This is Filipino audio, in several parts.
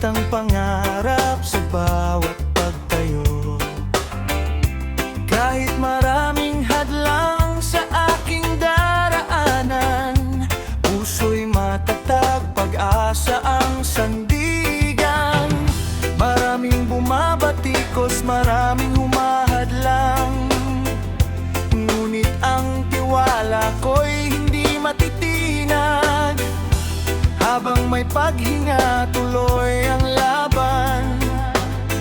ang pangarap sa bawat pagtayo. Kahit maraming hadlang sa aking daraanan, puso'y matatag, pag-asa ang sandigan. Maraming bumabatikos, maraming humahadlang, ngunit ang tiwala ko'y hindi matitinag. Habang may paghinga, tuloy ang laban.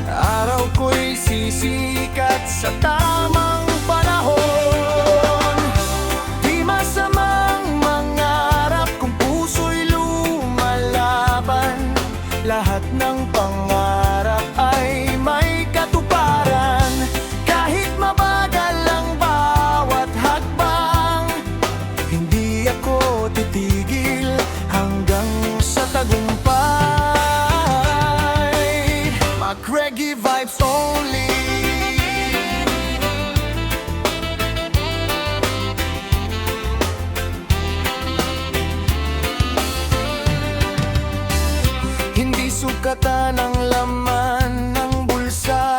Araw ko'y sisikat sa tamang panahon. Di masamang mangarap kung puso'y lumalaban. Lahat ng pangarap ay may katuparan. Kahit mabagal ang bawat hakbang, hindi ako titigil hanggang sa tagumpay. Mag-reggae vibes only. Hindi sukatan ang laman ng bulsa.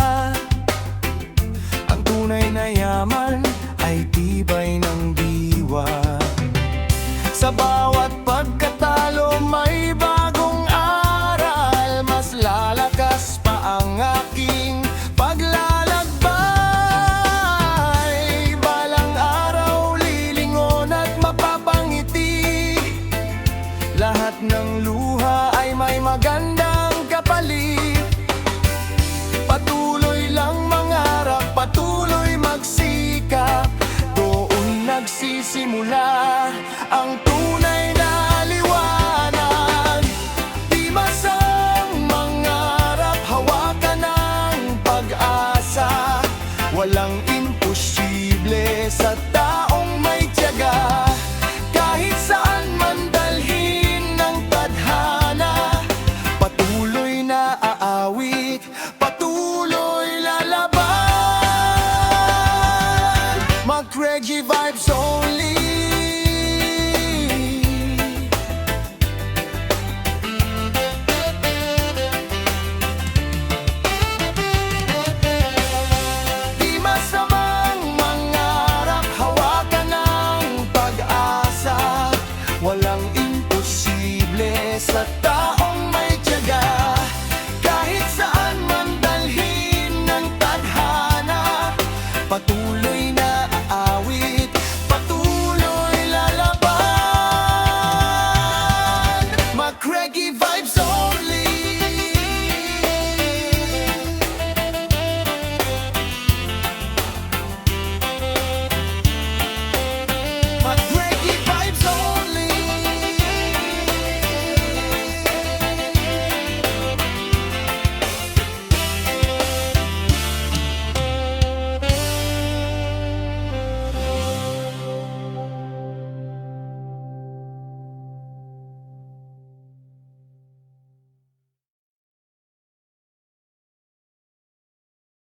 Ang tunay na yaman ay tibay ng diwa. Sa bawat pagkatalo may bagong aral. Mas lalakas pa ang aking paglalakbay. Balang araw lilingon at mapapangiti. Lahat ng luha ay may magandang kapalit. Patuloy lang mangarap, patuloy magsikap. Doon nagsisimula ang